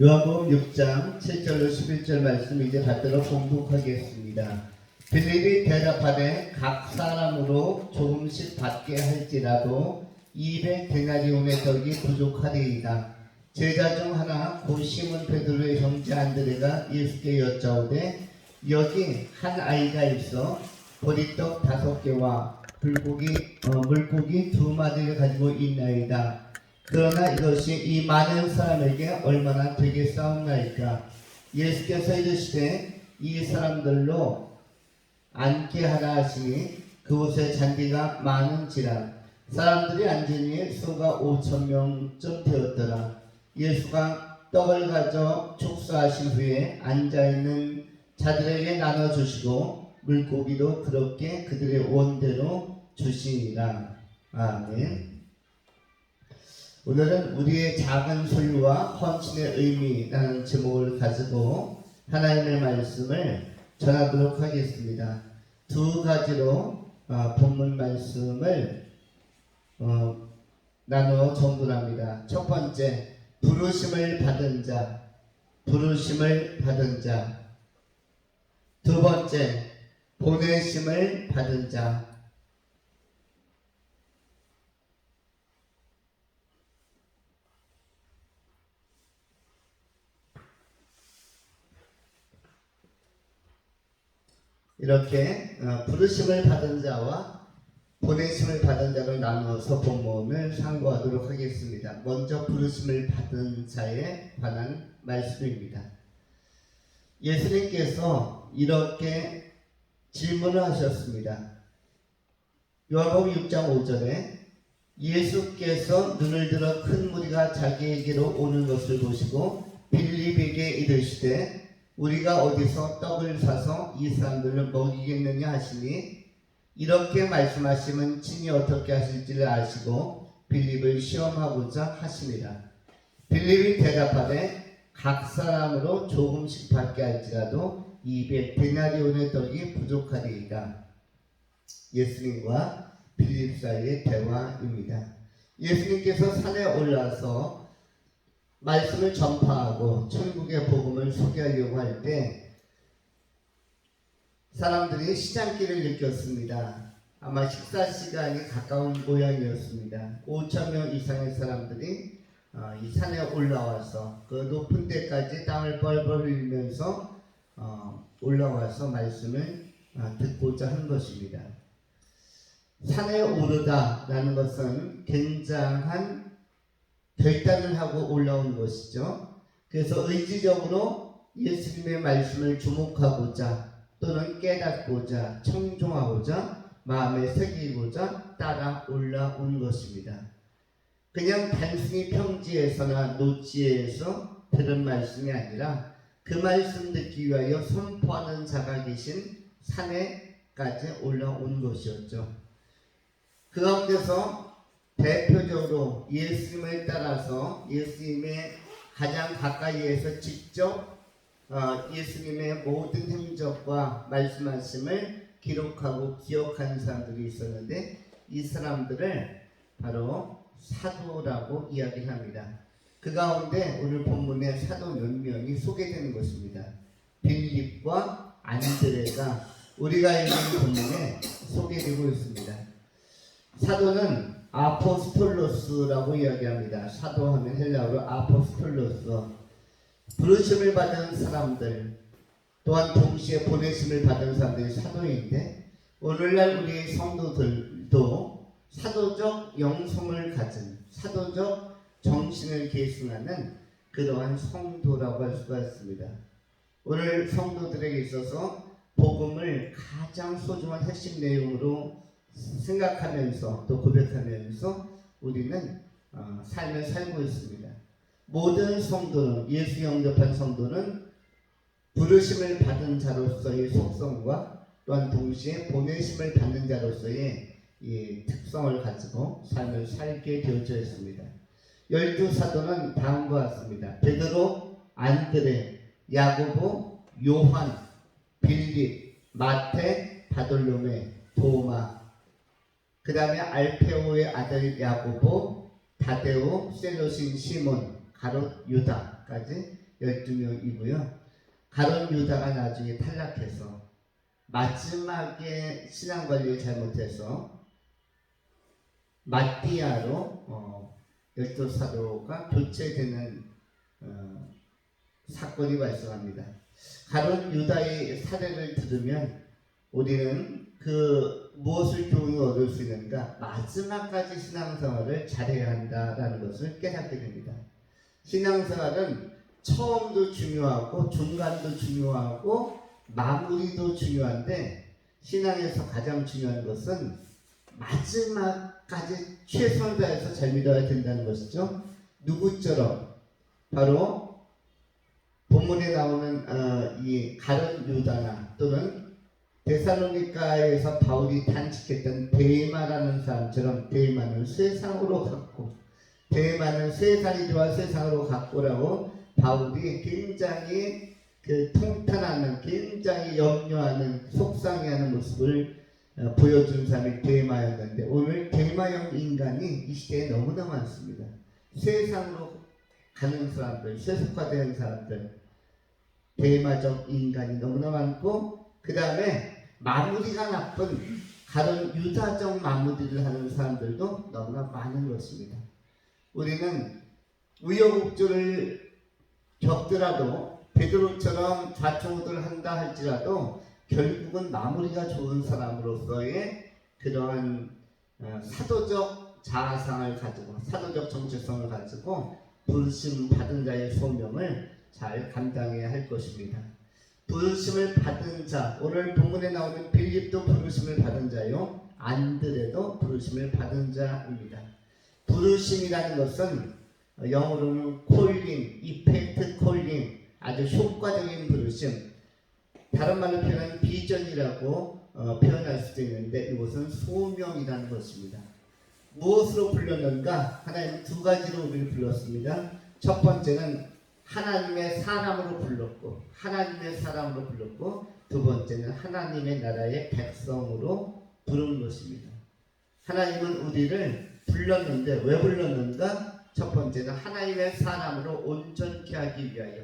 요한복음 6장 7절로 11절 말씀 이제 받도록 공독하겠습니다. 빌립이 대답하되 각 사람으로 조금씩 받게 할지라도 200데나리온의 떡이 부족하리이다. 제자 중 하나 곧 시몬 베드로의 형제 안드레가 예수께 여짜오되 여기 한 아이가 있어 보리떡 5개와 물고기 2마리를 가지고 있나이다. 그러나 이것이 이 많은 사람에게 얼마나 되겠사옵나이까. 예수께서 이르시되 이 사람들로 앉게 하라 하시니 그곳에 잔디가 많은지라. 사람들이 앉으니 수가 5,000명쯤 되었더라. 예수가 떡을 가져 축사하신 후에 앉아있는 자들에게 나눠주시고 물고기도 그렇게 그들의 원대로 주시니라. 아멘. 오늘은 우리의 작은 소유와 헌신의 의미라는 제목을 가지고 하나님의 말씀을 전하도록 하겠습니다. 두 가지로 본문 말씀을 나누어 전달합니다. 첫 번째, 부르심을 받은 자, 부르심을 받은 자. 두 번째, 보내심을 받은 자. 이렇게 부르심을 받은 자와 보내심을 받은 자를 나누어서 본문을 상고하도록 하겠습니다. 먼저 부르심을 받은 자에 관한 말씀입니다. 예수님께서 이렇게 질문을 하셨습니다. 요한복음 6장 5절에 예수께서 눈을 들어 큰 무리가 자기에게로 오는 것을 보시고 빌립에게 이르시되 우리가 어디서 떡을 사서 이 사람들을 먹이겠느냐 하시니 이렇게 말씀하시면 친히 어떻게 하실지를 아시고 빌립을 시험하고자 하심이라. 빌립이 대답하되 각 사람으로 조금씩 받게 할지라도 200데나리온의 떡이 부족하리이다. 예수님과 빌립 사이의 대화입니다. 예수님께서 산에 올라서 말씀을 전파하고 천국의 복음을 소개하려고 할 때 사람들이 시장길을 느꼈습니다. 아마 식사 시간이 가까운 모양이었습니다. 5,000명 이상의 사람들이 이 산에 올라와서 그 높은 데까지 땀을 뻘뻘 흘리면서 올라와서 말씀을 듣고자 한 것입니다. 산에 오르다라는 것은 굉장한 결단을 하고 올라온 것이죠. 그래서 의지적으로 예수님의 말씀을 주목하고자 또는 깨닫고자 청종하고자 마음에 새기고자 따라 올라온 것입니다. 그냥 단순히 평지에서나 노지에서 들은 말씀이 아니라 그 말씀 듣기 위하여 선포하는 자가 계신 산에까지 올라온 것이었죠. 그 가운데서 대표적으로 예수님을 따라서 예수님의 가장 가까이에서 직접 예수님의 모든 행적과 말씀하심을 기록하고 기억한 사람들이 있었는데 이 사람들을 바로 사도라고 이야기합니다. 그 가운데 오늘 본문에 사도 몇 명이 소개되는 것입니다. 빌립과 안드레가 우리가 읽는 본문에 소개되고 있습니다. 사도는 아포스톨로스라고 이야기합니다. 사도하면 헬라어로 아포스톨로스. 부르심을 받은 사람들 또한 동시에 보내심을 받은 사람들이 사도인데 오늘날 우리 성도들도 사도적 영성을 가진 사도적 정신을 계승하는 그러한 성도라고 할 수가 있습니다. 오늘 성도들에게 있어서 복음을 가장 소중한 핵심 내용으로 생각하면서 또 고백하면서 우리는 삶을 살고 있습니다. 모든 성도는 예수 영접한 성도는 부르심을 받은 자로서의 속성과 또한 동시에 보내심을 받는 자로서의 이 특성을 가지고 삶을 살게 되어져 있습니다. 12사도는 다음과 같습니다. 베드로, 안드레, 야고보, 요한, 빌립, 마태, 바돌로메, 도마, 그 다음에 알페오의 아들 야고보, 다데오, 셀로신 시몬, 가롯 유다까지 12명이고요. 가룟 유다가 나중에 탈락해서 마지막에 신앙관리를 잘못해서 마띠아로 12사도가 교체되는 사건이 발생합니다. 가룟 유다의 사례를 들으면 우리는 그 무엇을 교훈을 얻을 수 있는가? 마지막까지 신앙생활을 잘해야 한다라는 것을 깨닫게 됩니다. 신앙생활은 처음도 중요하고 중간도 중요하고 마무리도 중요한데 신앙에서 가장 중요한 것은 마지막까지 최선을 다해서 잘 믿어야 된다는 것이죠. 누구처럼? 바로 본문에 나오는 이 가룟 유다나 또는 데살로니가에서 바울이 단식했던 데마라는 사람처럼 데마는 세상으로 갔고 데마는 세상이와 세상으로 갔고라고 바울이 굉장히 통탄하는 굉장히 염려하는 속상해하는 모습을 보여준 사람이 데마였는데 오늘 데마형 인간이 이 시대에 너무나 많습니다. 세상으로 가는 사람들, 세속화된 사람들, 데마적 인간이 너무나 많고 그 다음에 마무리가 나쁜 가룟 유다적 마무리를 하는 사람들도 너무나 많은 것입니다. 우리는 우여곡절을 겪더라도 베드로처럼 좌충우돌을 한다 할지라도 결국은 마무리가 좋은 사람으로서의 그러한 사도적 자아상을 가지고 사도적 정체성을 가지고 부르심 받은 자의 소명을 잘 감당해야 할 것입니다. 부르심을 받은 자, 오늘 본문에 나오는 빌립도 부르심을 받은 자요, 안드레도 부르심을 받은 자입니다. 부르심이라는 것은 영어로는 콜링, 이펙트 콜링, 아주 효과적인 부르심, 다른 말로 표현하면 비전이라고 표현할 수도 있는데 이것은 소명이라는 것입니다. 무엇으로 불렀는가? 하나님 두 가지로 우리를 불렀습니다. 첫 번째는 하나님의 사람으로 불렀고 두 번째는 하나님의 나라의 백성으로 부른 것입니다. 하나님은 우리를 불렀는데 왜 불렀는가? 첫 번째는 하나님의 사람으로 온전케 하기 위하여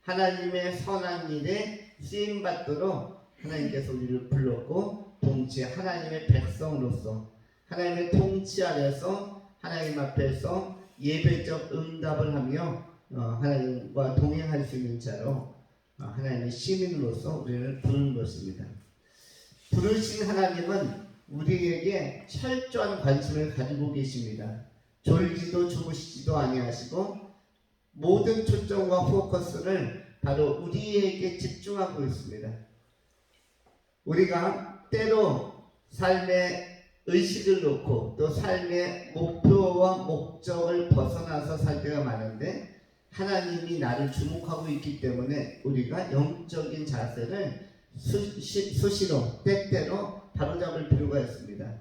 하나님의 선한 일에 쓰임받도록 하나님께서 우리를 불렀고 동시에 하나님의 백성으로서 하나님의 통치 아래서 하나님 앞에서 예배적 응답을 하며 하나님과 동행할 수 있는 자로 하나님의 시민으로서 우리를 부르는 것입니다. 부르신 하나님은 우리에게 철저한 관심을 가지고 계십니다. 졸지도 주무시지도 아니하시고 모든 초점과 포커스를 바로 우리에게 집중하고 있습니다. 우리가 때로 삶의 의식을 놓고 또 삶의 목표와 목적을 벗어나서 살 때가 많은데 하나님이 나를 주목하고 있기 때문에 우리가 영적인 자세를 수시로 때때로 바로잡을 필요가 있습니다.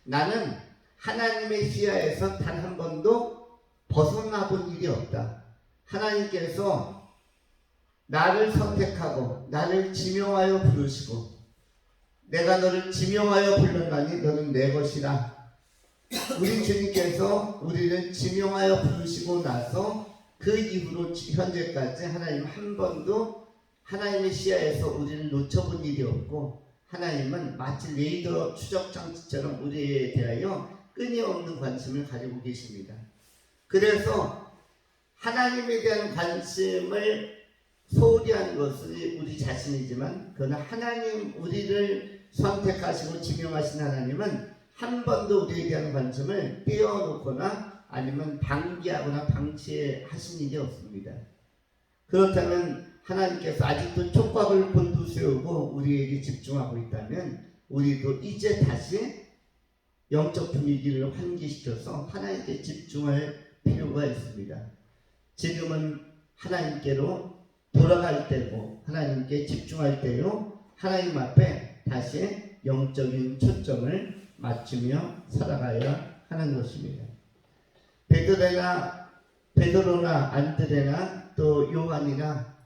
나는 하나님의 시야에서 단 한 번도 벗어나 본 일이 없다. 하나님께서 나를 선택하고 나를 지명하여 부르시고 내가 너를 지명하여 불렀나니 너는 내 것이라. 우리 주님께서 우리를 지명하여 부르시고 나서 그 이후로 현재까지 하나님 한 번도 하나님의 시야에서 우리를 놓쳐본 일이 없고 하나님은 마치 레이더 추적 장치처럼 우리에 대하여 끊임없는 관심을 가지고 계십니다. 그래서 하나님에 대한 관심을 소홀히 하는 것이 우리 자신이지만 그러나 하나님 우리를 선택하시고 지명하신 하나님은 한 번도 우리에 대한 관심을 떼어놓거나 아니면 방기하거나 방치하신 일이 없습니다. 그렇다면 하나님께서 아직도 촉각을 곤두세우고 우리에게 집중하고 있다면 우리도 이제 다시 영적 분위기를 환기시켜서 하나님께 집중할 필요가 있습니다. 지금은 하나님께로 돌아갈 때고 하나님께 집중할 때요 하나님 앞에 다시 영적인 초점을 맞추며 살아가야 하는 것입니다. 베드로나 안드레나 또 요한이나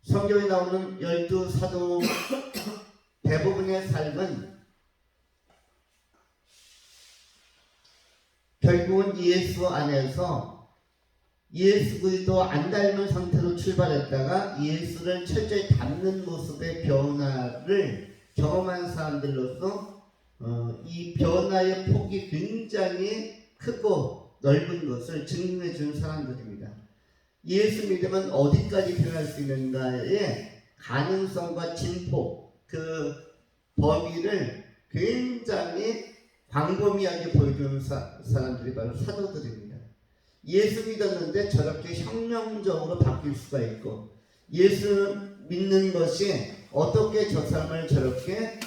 성경에 나오는 12사도 대부분의 삶은 결국은 예수 안에서 예수 그리스도 안 닮은 상태로 출발했다가 예수를 철저히 닮는 모습의 변화를 경험한 사람들로서 이 변화의 폭이 굉장히 크고 넓은 것을 증명해 준 사람들입니다. 예수 믿으면 어디까지 변할 수 있는가의 가능성과 진폭, 그 범위를 굉장히 광범위하게 보여주는 사람들이 바로 사도들입니다. 예수 믿었는데 저렇게 혁명적으로 바뀔 수가 있고, 예수 믿는 것이 어떻게 저 사람을 저렇게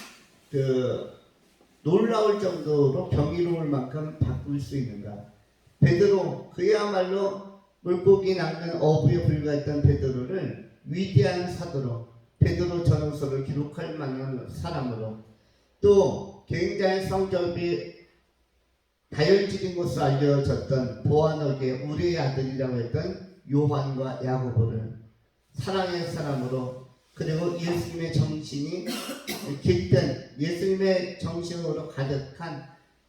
놀라울 정도로 경이로울 만큼 바꿀 수 있는가. 베드로, 그야말로 물고기 낚는 어부에 불과했던 베드로를 위대한 사도로, 베드로 전후서를 기록할 만한 사람으로, 또 굉장히 성격이 다혈질인 것으로 알려졌던 보아너게 우리의 아들이라고 했던 요한과 야고보를 사랑의 사람으로, 그리고 예수님의 정신이 깃든 예수님의 정신으로 가득한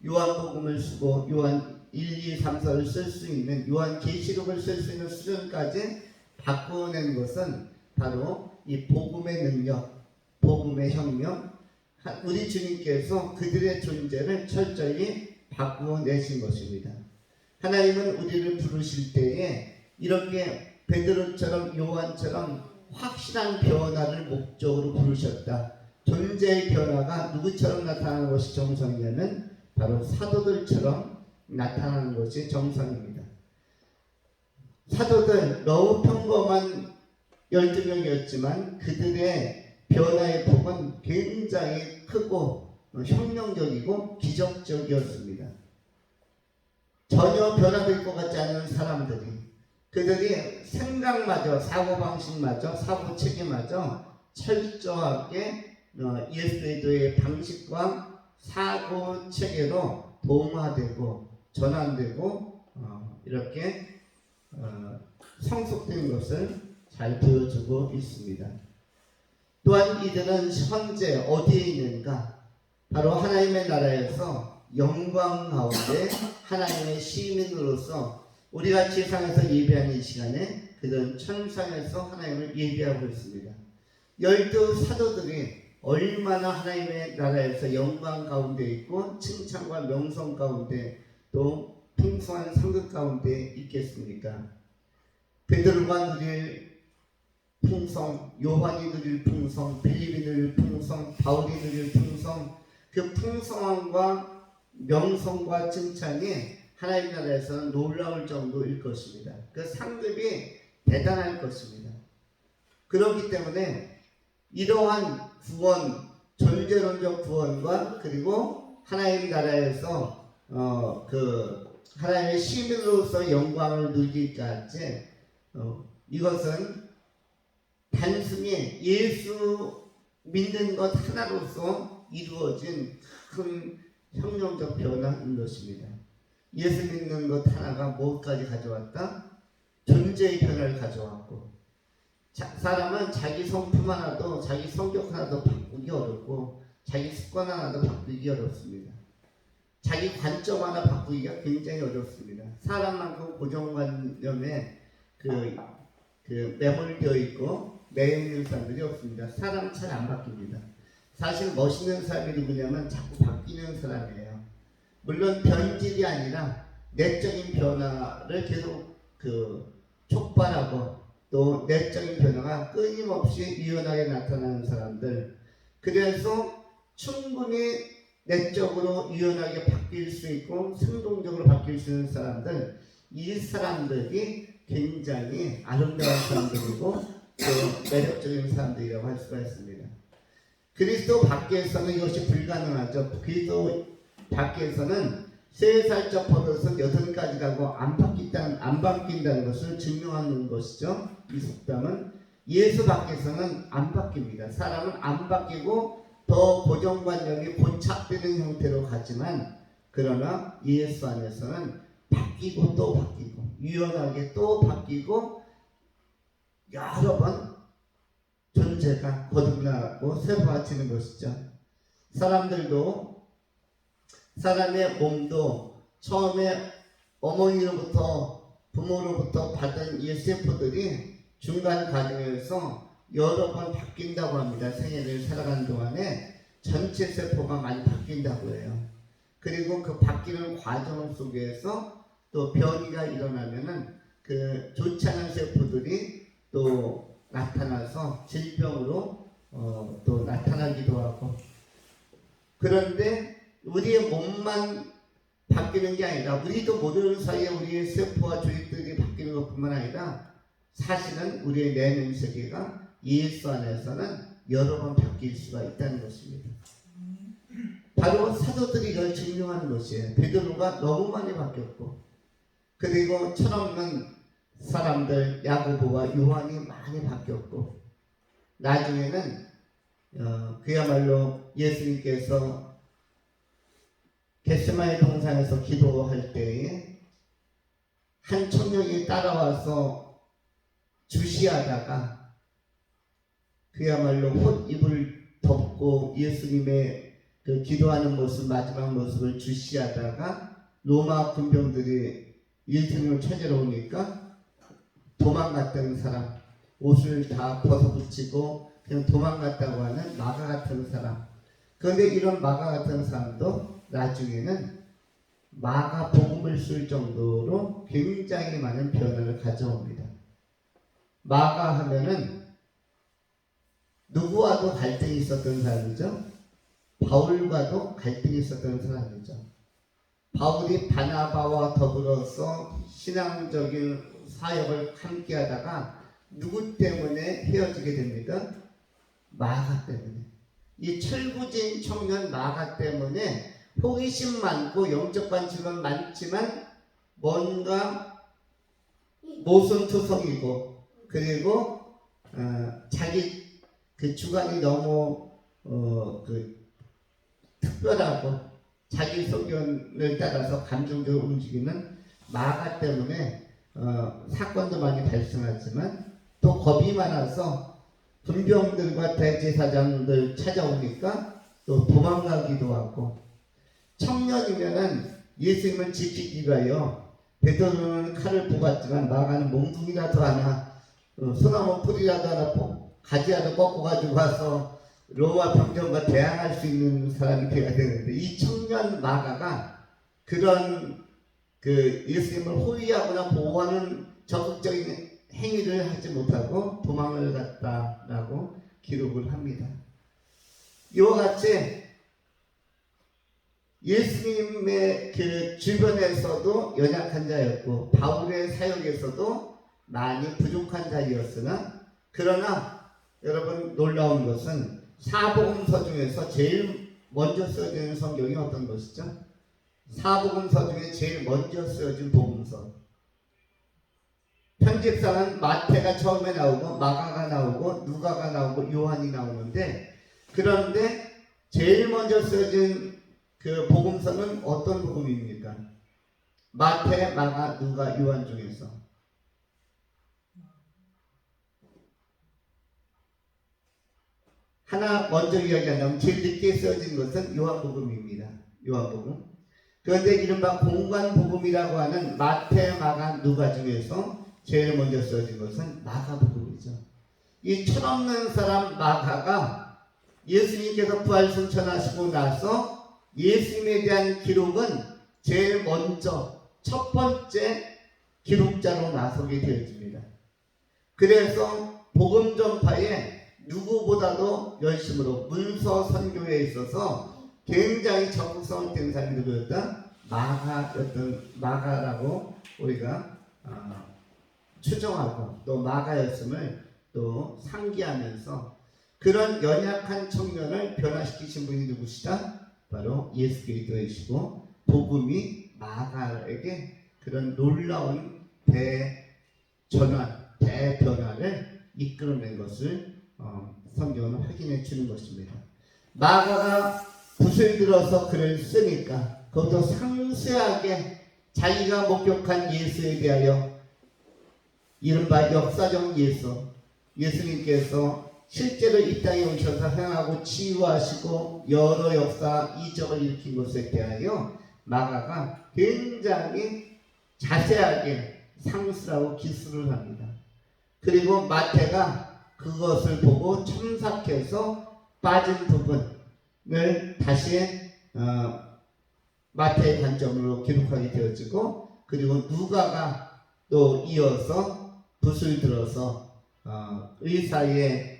요한복음을 쓰고 요한 1, 2, 3, 4를 쓸 수 있는, 요한계시록을 쓸 수 있는 수준까지 바꾸어낸 것은 바로 이 복음의 능력, 복음의 혁명, 우리 주님께서 그들의 존재를 철저히 바꾸어내신 것입니다. 하나님은 우리를 부르실 때에 이렇게 베드로처럼 요한처럼 확실한 변화를 목적으로 부르셨다. 존재의 변화가 누구처럼 나타나는 것이 정성이냐면 바로 사도들처럼 나타나는 것이 정성입니다. 사도들 너무 평범한 12명이었지만 그들의 변화의 폭은 굉장히 크고 혁명적이고 기적적이었습니다. 전혀 변화될 것 같지 않은 사람들이, 그들이 생각마저, 사고방식마저, 사고체계마저 철저하게 예수 그리스도의 방식과 사고체계로 동화되고 전환되고 이렇게 성숙된 것을 잘 보여주고 있습니다. 또한 이들은 현재 어디에 있는가? 바로 하나님의 나라에서 영광 가운데 하나님의 시민으로서 우리가 지상에서 예배하는 이 시간에 그들은 천상에서 하나님을 예배하고 있습니다. 12 사도들이 얼마나 하나님의 나라에서 영광 가운데 있고 칭찬과 명성 가운데 또 풍성한 상급 가운데 있겠습니까? 베드로가 누릴 풍성, 요한이 누릴 풍성, 빌립이 누릴 풍성, 바울이 누릴 풍성, 그 풍성함과 명성과 칭찬이 하나님 나라에서는 놀라울 정도일 것입니다. 그 상급이 대단할 것입니다. 그렇기 때문에 이러한 구원, 존재론적 구원과 그리고 하나님 나라에서 하나님의 시민으로서 영광을 누리기까지 이것은 단순히 예수 믿는 것 하나로서 이루어진 큰 혁명적 변화인 것입니다. 예수 믿는 것 하나가 뭐까지 가져왔다? 존재의 변화를 가져왔고, 사람은 자기 성품 하나도, 자기 성격 하나도 바꾸기 어렵고 자기 습관 하나도 바꾸기 어렵습니다. 자기 관점 하나 바꾸기가 굉장히 어렵습니다. 사람만큼 고정관념에 매몰되어 있고 매여 있는 사람들이 없습니다. 사람 잘 안 바뀝니다. 사실 멋있는 사람이 누구냐면 자꾸 바뀌는 사람이에요. 물론 변질이 아니라 내적인 변화를 계속 촉발하고 또 내적인 변화가 끊임없이 유연하게 나타나는 사람들, 그래서 충분히 내적으로 유연하게 바뀔 수 있고 생동적으로 바뀔 수 있는 사람들, 이 사람들이 굉장히 아름다운 사람들이고 또 매력적인 사람들이라고 할 수가 있습니다. 그리스도 밖에서는 이것이 불가능하죠. 그리스도 밖에서는 3살적 버릇은 8가지 가고 안 바뀐다는 것을 증명하는 것이죠. 이 속담은 예수 밖에서는 안 바뀝니다. 사람은 안 바뀌고 더 고정관념이 고착되는 형태로 가지만, 그러나 예수 안에서는 바뀌고 또 바뀌고 유연하게 또 바뀌고 여러 번 존재가 거듭나고 새로워지는 것이죠. 사람의 몸도 처음에 어머니로부터 부모로부터 받은 이 세포들이 중간 과정에서 여러 번 바뀐다고 합니다. 생애를 살아가는 동안에 전체 세포가 많이 바뀐다고 해요. 그리고 그 바뀌는 과정 속에서 또 변이가 일어나면은 그 좋지 않은 세포들이 또 나타나서 질병으로 또 나타나기도 하고, 그런데 우리의 몸만 바뀌는 게 아니라 우리도 모르는 사이에 우리의 세포와 조직들이 바뀌는 것뿐만 아니라 사실은 우리의 내면 세계가 예수 안에서는 여러 번 바뀔 수가 있다는 것입니다. 바로 사도들이 이걸 증명하는 것이에요. 베드로가 너무 많이 바뀌었고, 그리고 철없는 사람들 야고보와 요한이 많이 바뀌었고, 나중에는 그야말로 예수님께서 겟세마네 동산에서 기도할 때에 한 청년이 따라와서 주시하다가 그야말로 옷입을 덮고 예수님의 그 기도하는 모습, 마지막 모습을 주시하다가 로마 군병들이 예수님을 찾으러 오니까 도망갔던 사람, 옷을 다 벗어붙이고 그냥 도망갔다고 하는 마가 같은 사람. 그런데 이런 마가 같은 사람도 나중에는 마가 복음을 쓸 정도로 굉장히 많은 변화를 가져옵니다. 마가 하면은 누구와도 갈등이 있었던 사람이죠. 바울과도 갈등이 있었던 사람이죠. 바울이 바나바와 더불어서 신앙적인 사역을 함께 하다가 누구 때문에 헤어지게 됩니까? 마가 때문에. 이 철부진 청년 마가 때문에 호기심 많고 영적 관심은 많지만 뭔가 모순투성이고, 그리고 자기 그 주관이 너무 특별하고 자기 소견을 따라서 감정적으로 움직이는 마가 때문에 사건도 많이 발생하지만 또 겁이 많아서 군병들과 대제사장들 찾아오니까 또 도망가기도 하고, 청년이면은 예수님을 지키기 위하여 베드로는 칼을 뽑았지만 마가는 몽둥이라도 하나, 소나무 뿌리라도 하나 가지라도 꺾고 가지고 와서 로마 병정과 대항할 수 있는 사람이 되어야 되는데, 이 청년 마가가 그런 그 예수님을 호위하거나 보호하는 적극적인 행위를 하지 못하고 도망을 갔다라고 기록을 합니다. 이와 같이 예수님의 그 주변에서도 연약한 자였고 바울의 사역에서도 많이 부족한 자였으나, 그러나 여러분 놀라운 것은 사복음서 중에서 제일 먼저 쓰여진 성경이 어떤 것이죠? 사복음서 중에 제일 먼저 쓰여진 복음서. 편집상은 마태가 처음에 나오고 마가가 나오고 누가가 나오고 요한이 나오는데, 그런데 제일 먼저 쓰여진 그 복음서는 어떤 복음입니까? 마태, 마가, 누가, 요한 중에서 하나 먼저 이야기하자면 제일 늦게 쓰여진 것은 요한복음입니다. 요한복음. 그런데 이른바 공관복음이라고 하는 마태, 마가, 누가 중에서 제일 먼저 쓰여진 것은 마가복음이죠. 이 철없는 사람 마가가 예수님께서 부활승천하시고 나서 예수님에 대한 기록은 제일 먼저 첫 번째 기록자로 나서게 되어집니다. 그래서 복음 전파에 누구보다도 열심으로 문서 선교에 있어서 굉장히 적극성을 띨 사람이 누구였다? 마가라고 우리가 추정하고 또 마가였음을 또 상기하면서 그런 연약한 청년을 변화시키신 분이 누구시다? 바로 예수 그리스도이시고, 복음이 마가에게 그런 놀라운 대변화를 이끌어낸 것을 성경은 확인해 주는 것입니다. 마가가 붓을 들어서 글을 쓰니까 그것도 상세하게 자기가 목격한 예수에 대하여 이른바 역사적 예수님께서 실제로 이 땅에 오셔서 행하고 치유하시고 여러 역사 이적을 일으킨 것에 대하여 마가가 굉장히 자세하게 상수라고 기술을 합니다. 그리고 마태가 그것을 보고 첨삭해서 빠진 부분을 다시 마태의 관점으로 기록하게 되어지고, 그리고 누가가 또 이어서 붓을 들어서 의사의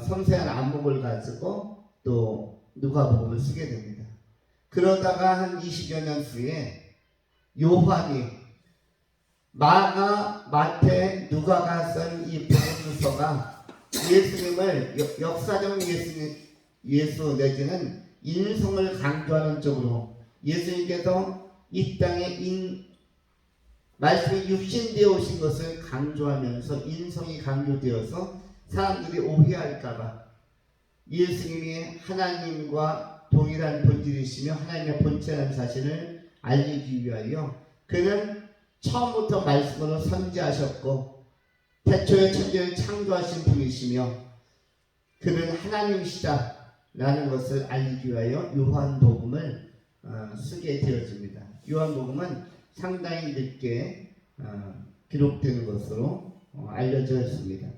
섬세한 안목을 가지고 또 누가복음을 쓰게 됩니다. 그러다가 한 20여 년 후에 요한이 마가, 마태, 누가가 쓴 이 복음서가 예수님을 역사적 예수 내지는 인성을 강조하는 쪽으로, 예수님께서 이 땅에 말씀이 육신되어 오신 것을 강조하면서 인성이 강조되어서 사람들이 오해할까봐 예수님이 하나님과 동일한 본질이시며 하나님의 본체라는 사실을 알리기 위하여 그는 처음부터 말씀으로 선지하셨고 태초에 천지를 창조하신 분이시며 그는 하나님이시다 라는 것을 알리기 위하여 요한복음을 쓰게 되어집니다. 요한복음은 상당히 늦게 기록되는 것으로 알려져 있습니다.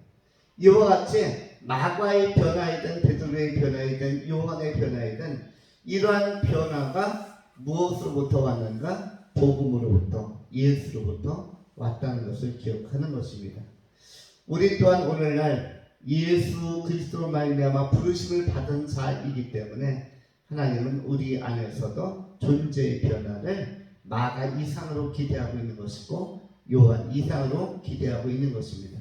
이와 같이 마가의 변화이든 베드로의 변화이든 요한의 변화이든 이러한 변화가 무엇으로부터 왔는가? 복음으로부터, 예수로부터 왔다는 것을 기억하는 것입니다. 우리 또한 오늘날 예수 그리스도로 말미암아 부르심을 받은 자이기 때문에 하나님은 우리 안에서도 존재의 변화를 마가 이상으로 기대하고 있는 것이고 요한 이상으로 기대하고 있는 것입니다.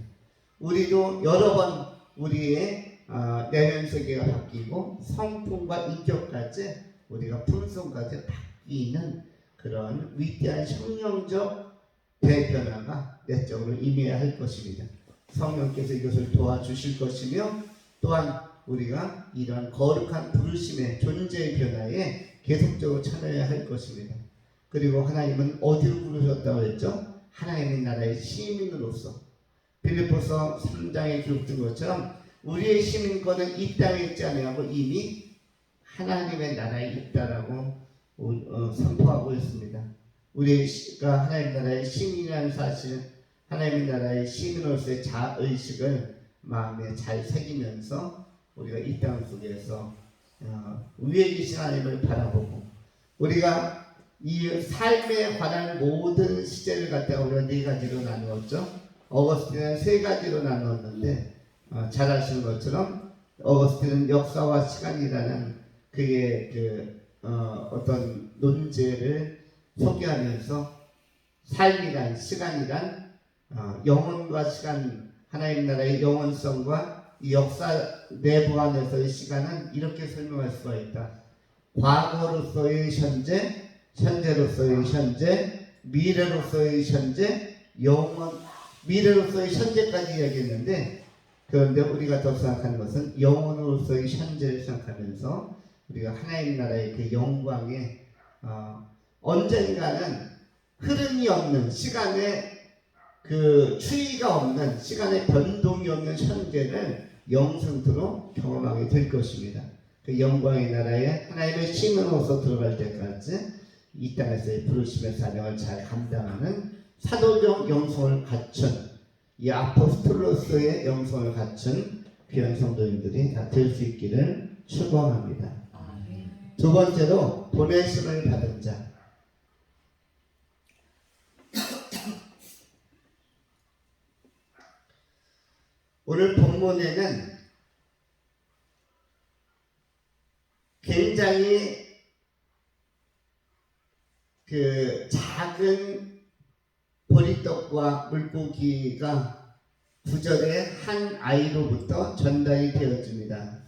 우리도 여러 번 우리의 내면 세계가 바뀌고 성품과 인격까지 우리가 품성까지 바뀌는 그런 위대한 혁명적 대변화가 내적으로 임해야 할 것입니다. 성령께서 이것을 도와주실 것이며 또한 우리가 이러한 거룩한 부르심의 존재의 변화에 계속적으로 참여해야 할 것입니다. 그리고 하나님은 어디로 부르셨다고 했죠? 하나님의 나라의 시민으로서 빌립보서 3장에 기록된 것처럼 우리의 시민권은 이 땅에 있지 아니하고 이미 하나님의 나라에 있다라고 선포하고 있습니다. 우리가 하나님의 나라의 시민이라는 사실, 하나님의 나라의 시민으로서의 자의식을 마음에 잘 새기면서 우리가 이 땅 속에서 위에 계신 하나님을 바라보고 우리가 이 삶에 관한 모든 시제를 갖다가 우리가 네 가지로 나누었죠. 어거스틴은 세 가지로 나누었는데 잘 아시는 것처럼 어거스틴은 역사와 시간이라는 그의 어떤 논제를 소개하면서 삶이란 시간이란 영혼과 시간, 하나님 나라의 영원성과 이 역사 내부 안에서의 시간은 이렇게 설명할 수가 있다. 과거로서의 현재, 현재로서의 현재, 미래로서의 현재, 미래로서의 현재까지 이야기했는데, 그런데 우리가 더 생각하는 것은 영원으로서의 현재를 생각하면서 우리가 하나님 나라의 그 영광에 언젠가는 흐름이 없는 시간에 그 추이가 없는 시간의 변동이 없는 현재를 영생토록 경험하게 될 것입니다. 그 영광의 나라에 하나님의 시민으로서 들어갈 때까지 이 땅에서의 부르심의 사명을 잘 감당하는 사도적 영성을 갖춘 이 아포스톨로서의 영성을 갖춘 귀한 성도님들이 다 될 수 있기를 축원합니다. 두 번째로 보내심을 받은 자. 오늘 본문에는 굉장히 그 작은 보리떡과 물고기가 9절에 한 아이로부터 전달이 되어집니다.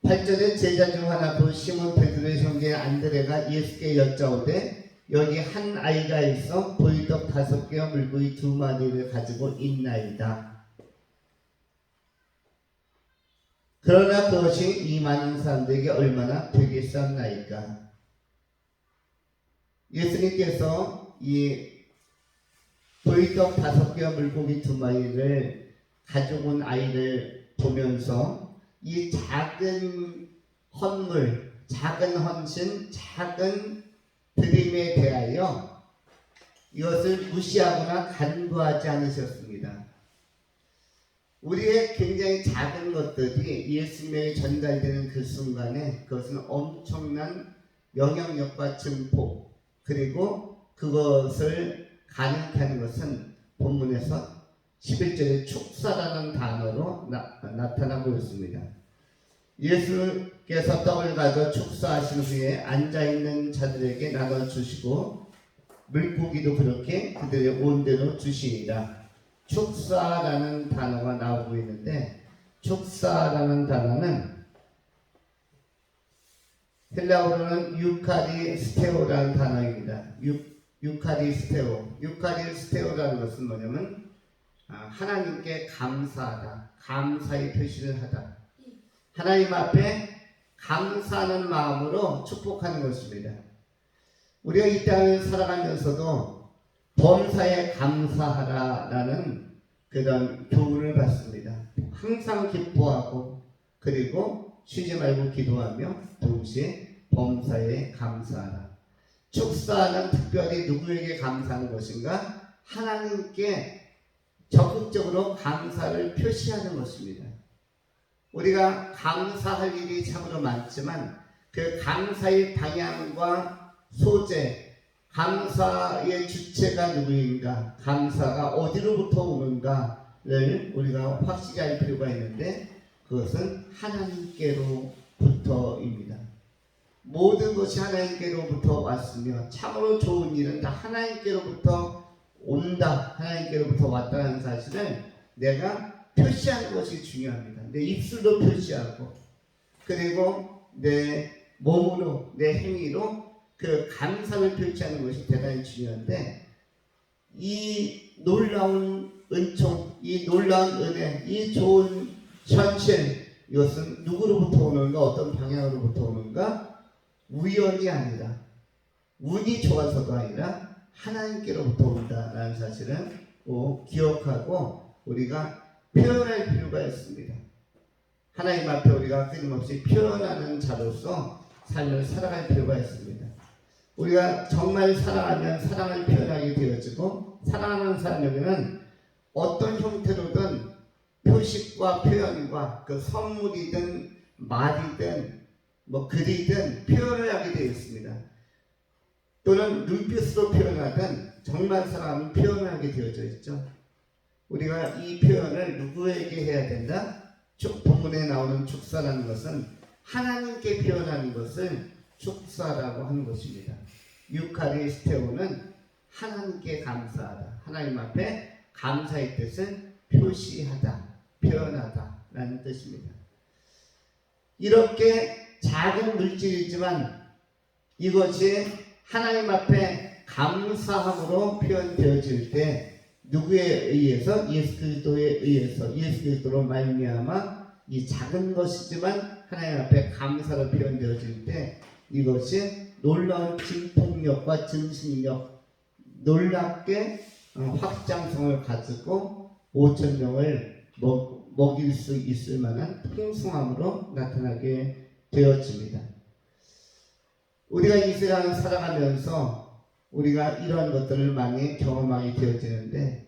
8절에 제자 중 하나 그 시몬 베드로의 형제 안드레가 예수께 여짜오되 여기 한 아이가 있어 보리떡 5개와 물고기 2마리를 가지고 있나이다. 그러나 그것이 이 많은 사람들에게 얼마나 되겠었나이까. 예수님께서 이 보리떡 5개와 물고기 2마리를 가져온 아이를 보면서 이 작은 헌물, 작은 헌신, 작은 드림에 대하여 이것을 무시하거나 간과하지 않으셨습니다. 우리의 굉장히 작은 것들이 예수님에게 전달되는 그 순간에 그것은 엄청난 영향력과 증폭, 그리고 그것을 가능케 하는 것은 본문에서 11절에 축사라는 단어로 나타나고 있습니다. 예수께서 떡을 가져 축사하신 후에 앉아있는 자들에게 나눠주시고 물고기도 그렇게 그들의 온대로 주시니라. 축사라는 단어가 나오고 있는데, 축사라는 단어는 헬라어로는 유카리스테오라는 단어입니다. 유카리스테오라는 것은 뭐냐면 하나님께 감사하다, 감사의 표시를 하다, 하나님 앞에 감사하는 마음으로 축복하는 것입니다. 우리가 이 땅을 살아가면서도 범사에 감사하라라는 그런 교훈을 받습니다. 항상 기뻐하고 그리고 쉬지 말고 기도하며 동시에 범사에 감사하라. 축사는 특별히 누구에게 감사하는 것인가? 하나님께 적극적으로 감사를 표시하는 것입니다. 우리가 감사할 일이 참으로 많지만 그 감사의 방향과 소재, 감사의 주체가 누구인가, 감사가 어디로부터 오는가를 우리가 확실히 알 필요가 있는데, 그것은 하나님께로부터입니다. 모든 것이 하나님께로부터 왔으며 참으로 좋은 일은 다 하나님께로부터 온다, 하나님께로부터 왔다는 사실을 내가 표시하는 것이 중요합니다. 내 입술로 표시하고 그리고 내 몸으로, 내 행위로 그 감사를 표시하는 것이 대단히 중요한데, 이 놀라운 은총, 이 놀라운 은혜, 이 좋은 현실, 이것은 누구로부터 오는가, 어떤 방향으로부터 오는가? 우연이 아니라, 운이 좋아서도 아니라 하나님께로부터 온다라는 사실을 꼭 기억하고 우리가 표현할 필요가 있습니다. 하나님 앞에 우리가 끊임없이 표현하는 자로서 삶을 살아갈 필요가 있습니다. 우리가 정말 사랑하면 사랑을 표현하게 되어지고, 사랑하는 사람에게는 어떤 형태로든 표식과 표현과 그 선물이든 말이든 뭐 글이든 표현을 하게 되어 있습니다. 또는 눈빛으로 표현하든 정말 사랑하면 표현을 하게 되어져 있죠. 우리가 이 표현을 누구에게 해야 된다? 본문에 나오는 축사라는 것은 하나님께 표현하는 것을 축사라고 하는 것입니다. 유카리스테오는 하나님께 감사하다, 하나님 앞에 감사의 뜻을 표시하다, 표현하다 라는 뜻입니다. 이렇게 작은 물질이지만 이것이 하나님 앞에 감사함으로 표현되어질 때 누구에 의해서? 예수 그리스도에 의해서, 예수 그리스도로 말미암아 이 작은 것이지만 하나님 앞에 감사로 표현되어질 때 이것이 놀라운 진폭력과 증식력, 놀랍게 확장성을 가지고 5,000명을 먹일 수 있을 만한 풍성함으로 나타나게 되어집니다. 우리가 이 세상을 살아가면서 우리가 이러한 것들을 많이 경험하게 되어지는데,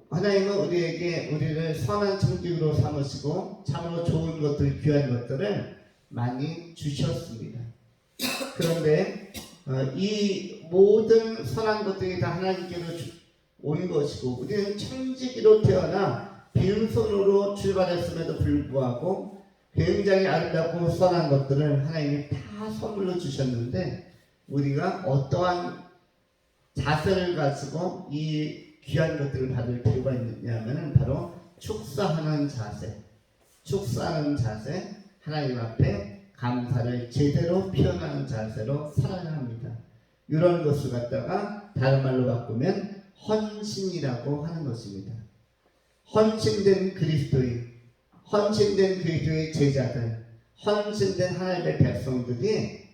하나님은 우리를 선한 청지기로 삼으시고 참으로 좋은 것들, 귀한 것들을 많이 주셨습니다. 그런데 이 모든 선한 것들이 다 하나님께로 온 것이고, 우리는 청지기로 태어나 빈손으로 출발했음에도 불구하고 굉장히 아름답고 선한 것들을 하나님이 다 선물로 주셨는데, 우리가 어떠한 자세를 가지고 이 귀한 것들을 받을 필요가 있느냐면 바로 축사하는 자세, 하나님 앞에 감사를 제대로 표현하는 자세로 살아야 합니다. 이런 것을 갖다가 다른 말로 바꾸면 헌신이라고 하는 것입니다. 헌신된 그리스도의 제자들, 헌신된 하나님의 백성들이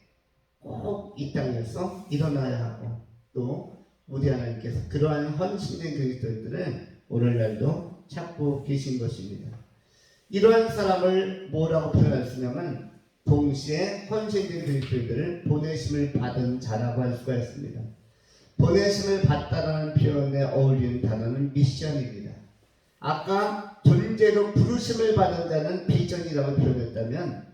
꼭 이 땅에서 일어나야 하고, 또 우리 하나님께서 그러한 헌신된 그리스도인들을 오늘날도 찾고 계신 것입니다. 이러한 사람을 뭐라고 표현할 수 있냐면 동시에 헌신된 그리스도인들을 보내심을 받은 자라고 할 수가 있습니다. 보내심을 받다라는 표현에 어울리는 단어는 미션입니다. 아까 존재로 부르심을 받은 자는 비전이라고 표현했다면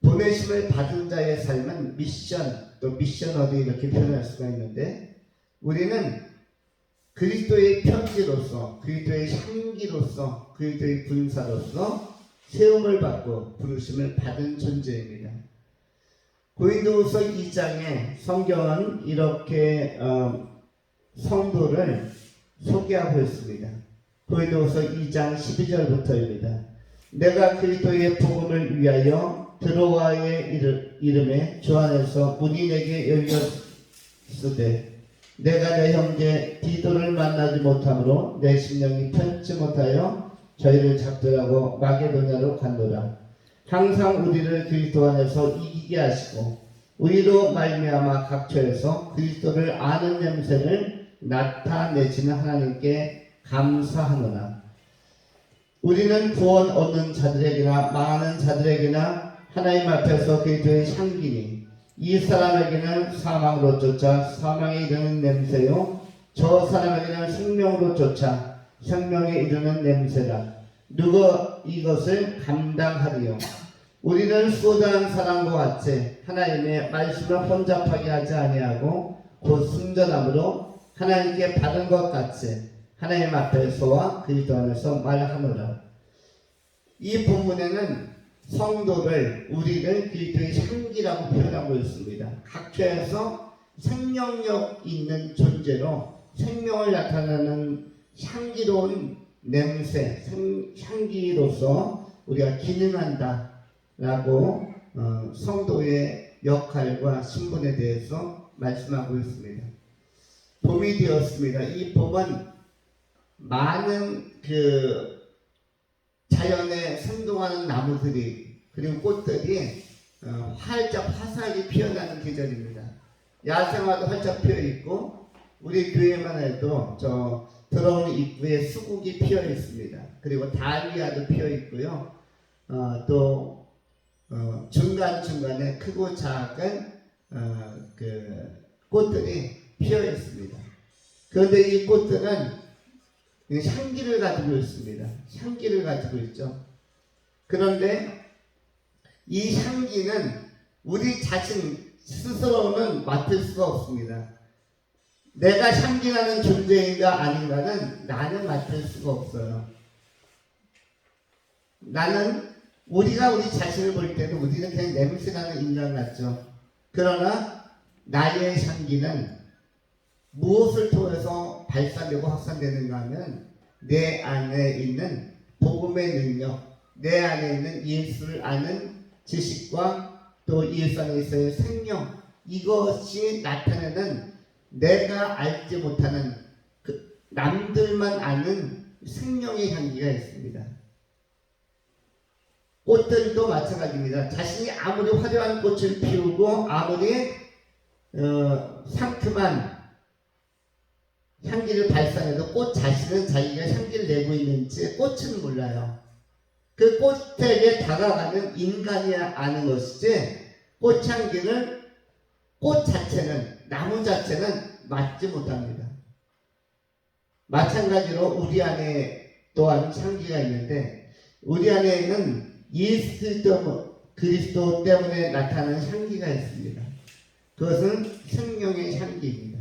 보내심을 받은 자의 삶은 미션, 또 미셔너리 이렇게 표현할 수가 있는데 우리는 그리스도의 편지로서, 그리스도의 향기로서, 그리스도의 군사로서 세움을 받고 부르심을 받은 존재입니다. 고린도후서 2장에 성경은 이렇게 성도를 소개하고 있습니다. 고린도후서 2장 12절부터입니다. 내가 그리스도의 복음을 위하여 드로아의 이름에 주 안에서 문이 내게 열렸으되 내가 내 형제 디도를 만나지 못함으로 내 심령이 편치 못하여 저희를 잡더라고 마게도냐로 간도라. 항상 우리를 그리스도 안에서 이기게 하시고 우리로 말미암아 각처에서 그리스도를 아는 냄새를 나타내시는 하나님께 감사하노라. 우리는 구원 얻는 자들에게나 망하는 자들에게나 하나님 앞에서 그리스도의 향기니 이 사람에게는 사망으로 쫓아 사망에 이르는 냄새요 저 사람에게는 생명으로 쫓아 생명에 이르는 냄새라. 누가 이것을 감당하리요? 우리는 수고당한 사람과 같이 하나님의 말씀을 혼잡하게 하지 아니하고 곧 순전함으로 하나님께 받은 것 같이 하나님 앞에서와 그리스도 안에서 말하노라. 이 본문에는 성도를, 우리를 그리스도의 향기라고 표현하고 있습니다. 각처에서 생명력 있는 존재로 생명을 나타내는 향기로운 냄새, 향기로서 우리가 기능한다 라고 성도의 역할과 신분에 대해서 말씀하고 있습니다. 봄이 되었습니다. 이 봄은 많은 자연에 생동하는 나무들이 그리고 꽃들이 활짝 화사하게 피어나는 계절입니다. 야생화도 활짝 피어 있고 우리 교회만 해도 저 들어오는 입구에 수국이 피어 있습니다. 그리고 달리아도 피어 있고요. 또 중간중간에 크고 작은 꽃들이 피어 있습니다. 그런데 이 꽃들은 향기를 가지고 있습니다. 향기를 가지고 있죠. 그런데 이 향기는 우리 자신 스스로는 맡을 수가 없습니다. 내가 향기나는 존재인가 아닌가는 나는 맡을 수가 없어요. 나는 우리가 우리 자신을 볼 때는 우리는 그냥 냄새나는 인간 같죠. 그러나 나의 향기는 무엇을 통해서 발산되고 확산되는가 하면 내 안에 있는 복음의 능력, 내 안에 있는 예수를 아는 지식과 또 예수 안에 있어의 생명, 이것이 나타내는 내가 알지 못하는 남들만 아는 생명의 향기가 있습니다. 꽃들도 마찬가지입니다. 자신이 아무리 화려한 꽃을 피우고 아무리 상큼한 향기를 발산해도 꽃 자신은 자기가 향기를 내고 있는지 꽃은 몰라요. 그 꽃에게 다가가는 인간이 아는 것이지 꽃향기를 꽃 자체는, 나무 자체는 맡지 못합니다. 마찬가지로 우리 안에 또한 향기가 있는데 우리 안에는 예수 그리스도 때문에 나타나는 향기가 있습니다. 그것은 생명의 향기입니다.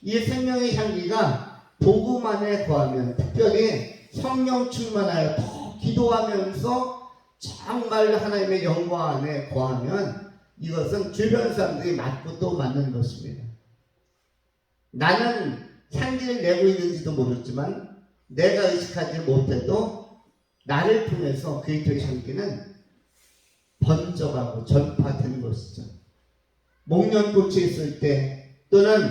이 생명의 향기가 복음 안에 거하면, 특별히 성령 충만하여 더 기도하면서 정말 하나님의 영광 안에 거하면 이것은 주변 사람들이 맡고 또 맡는 것입니다. 나는 향기를 내고 있는지도 모르지만 내가 의식하지 못해도 나를 통해서 그리스도의 향기는 번져가고 전파되는 것이죠. 목련꽃이 있을 때 또는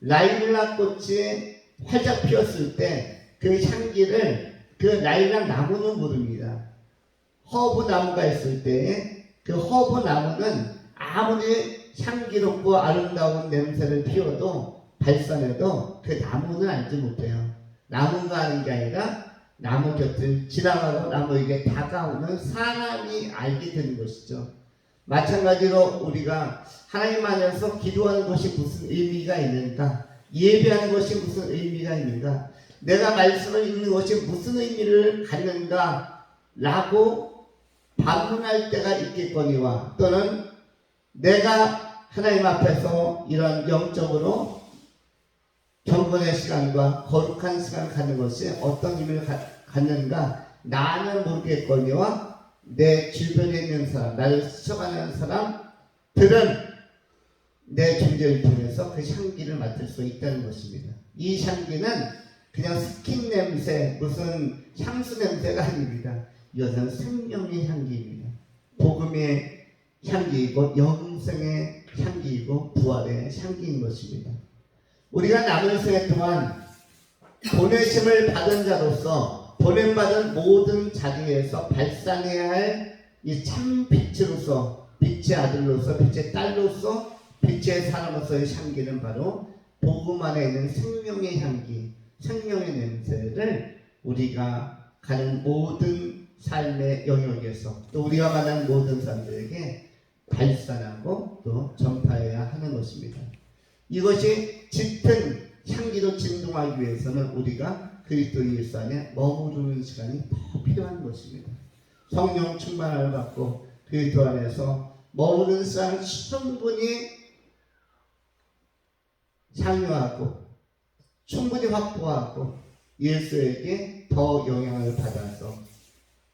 라일락 꽃이 활짝 피었을 때 그 향기를 그 라일락 나무는 모릅니다. 허브 나무가 있을 때 그 허브 나무는 아무리 향기롭고 아름다운 냄새를 피워도 발산해도 그 나무는 알지 못해요. 나무가 아는 게 아니라 나무 곁을 지나가고 나무에게 다가오는 사람이 알게 되는 것이죠. 마찬가지로 우리가 하나님 안에서 기도하는 것이 무슨 의미가 있는가? 예배하는 것이 무슨 의미가 있는가? 내가 말씀을 읽는 것이 무슨 의미를 갖는가? 라고 반문할 때가 있겠거니와 또는 내가 하나님 앞에서 이런 영적으로 경건의 시간과 거룩한 시간을 갖는 것이 어떤 의미를 갖는가? 나는 모르겠거니와 내 주변에 있는 사람, 나를 스쳐가는 사람들은 내 존재를 통해서 그 향기를 맡을 수 있다는 것입니다. 이 향기는 그냥 스킨 냄새, 무슨 향수 냄새가 아닙니다. 이것은 생명의 향기입니다. 복음의 향기이고 영생의 향기이고 부활의 향기인 것입니다. 우리가 남은 생애 동안 보내심을 받은 자로서 보냄받은 모든 자리에서 발산해야 할 이 참 빛으로서, 빛의 아들로서, 빛의 딸로서, 빛의 사람으로서의 향기는 바로 복음 안에 있는 생명의 향기, 생명의 냄새를 우리가 가는 모든 삶의 영역에서 또 우리가 만난 모든 사람들에게 발산하고 또 전파해야 하는 것입니다. 이것이 짙은 향기로 진동하기 위해서는 우리가 그리스도 예수 안에 머무르는 시간이 더 필요한 것입니다. 성령 충만함을 받고 그리스도 안에서 머무르는 시간을 충분히 향유하고 충분히 확보하고 예수에게 더 영향을 받아서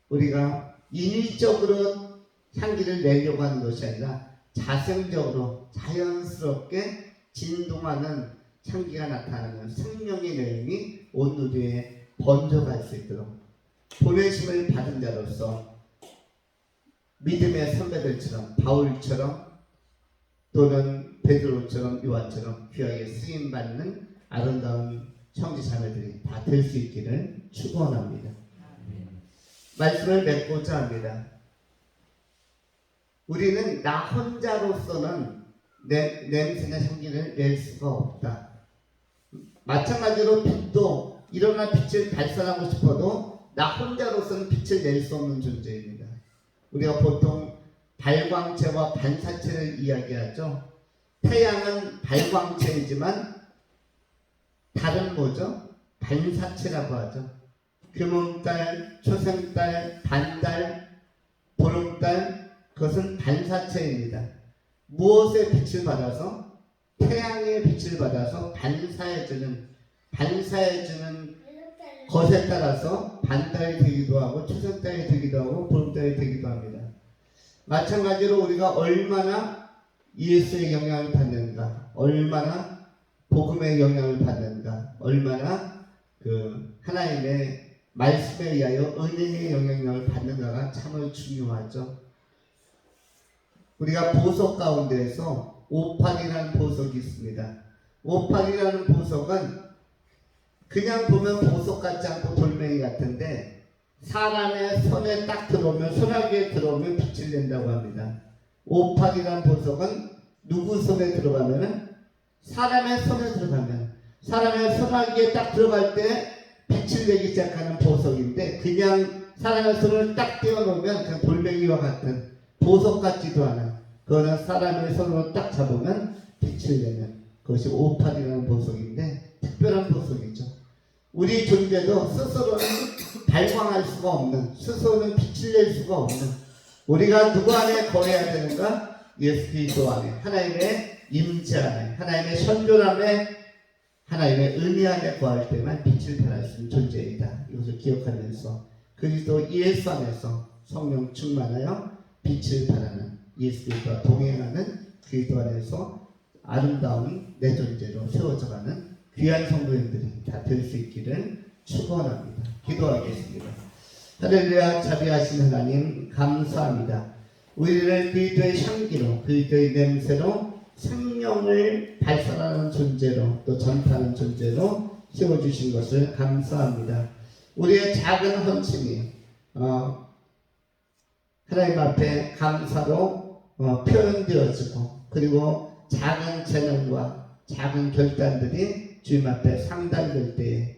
우리가 인위적으로 향기를 내려고 하는 것이 아니라 자생적으로 자연스럽게 진동하는 향기가 나타나는 생명의 내용이 온 누리에 번져갈 수 있도록 보내심을 받은 자로서 믿음의 선배들처럼 바울처럼 또는 베드로처럼 요한처럼 귀하게 쓰임받는 아름다운 형제자매들이 다 될 수 있기를 축원합니다. 말씀을 맺고자 합니다. 우리는 나 혼자로서는 냄새나 향기를 낼 수가 없다. 마찬가지로 빛도 일어나 빛을 발산하고 싶어도 나 혼자로서는 빛을 낼 수 없는 존재입니다. 우리가 보통 발광체와 반사체를 이야기하죠. 태양은 발광체이지만 달은 뭐죠? 반사체라고 하죠. 금음달, 초생달, 반달, 보름달, 그것은 반사체입니다. 무엇의 빛을 받아서? 태양의 빛을 받아서 반사해주는 것에 따라서 반달이 되기도 하고 초생달이 되기도 하고 보름달이 되기도 합니다. 마찬가지로 우리가 얼마나 예수의 영향을 받는가, 얼마나 복음의 영향을 받는가, 얼마나 그 하나님의 말씀에 의하여 은혜의 영향력을 받는가가 참으로 중요하죠. 우리가 보석 가운데에서 오팔이라는 보석이 있습니다. 오팔이라는 보석은 그냥 보면 보석 같지 않고 돌멩이 같은데 사람의 손에 딱 들어오면, 손아귀에 들어오면 빛을 낸다고 합니다. 오팔이라는 보석은 누구 손에 들어가면은 사람의 손에 들어가면, 사람의 손아귀에 딱 들어갈 때 빛을 내기 시작하는 보석인데 그냥 사람의 손을 딱 떼어놓으면 그냥 돌멩이와 같은 보석 같지도 않아. 그거는 사람의 손으로 딱 잡으면 빛을 내는 그것이 오팔이라는 보석인데 특별한 보석이죠. 우리 존재도 스스로는 발광할 수가 없는, 스스로는 빛을 낼 수가 없는, 우리가 누구 안에 거해야 되는가? 예수 그리스도 안에, 하나님의 임재 안에, 하나님의 선존함에, 하나님의 은혜 안에 거할 때만 빛을 발할 수 있는 존재이다. 이것을 기억하면서 그리스도 예수 안에서 성령 충만하여 빛을 발하는, 예수 그리스도와 동행하는 그리스도 안에서 아름다운 내 존재로 세워져가는 귀한 성도님들이 다 될 수 있기를 축원합니다. 기도하겠습니다. 할렐루야. 자비하신 하나님 감사합니다. 우리를 그리스도의 향기로, 그리스도의 냄새로 생명을 발산하는 존재로 또 전파하는 존재로 세워주신 것을 감사합니다. 우리의 작은 헌신이 하나님 앞에 감사로 표현되어지고 그리고 작은 재능과 작은 결단들이 주님 앞에 상달될 때에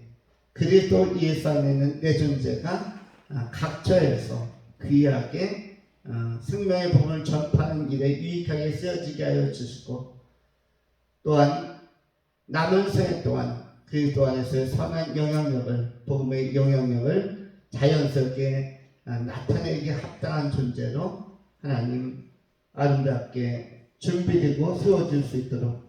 그리스도 예수 안에 있는 내 존재가 각처에서 귀하게 생명의 복음을 전파하는 일에 유익하게 쓰여지게 하여 주시고, 또한 남은 생애 동안 그리스도 안에서의 선한 영향력을, 복음의 영향력을 자연스럽게 나타내기 합당한 존재로 하나님 아름답게 준비되고 세워질 수 있도록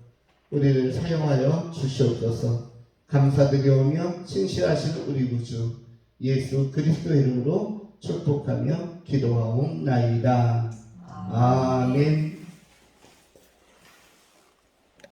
우리를 사용하여 주시옵소서. 감사드리오며 신실하신 우리 구주 예수 그리스도의 이름으로 축복하며 기도하옵나이다. 아멘.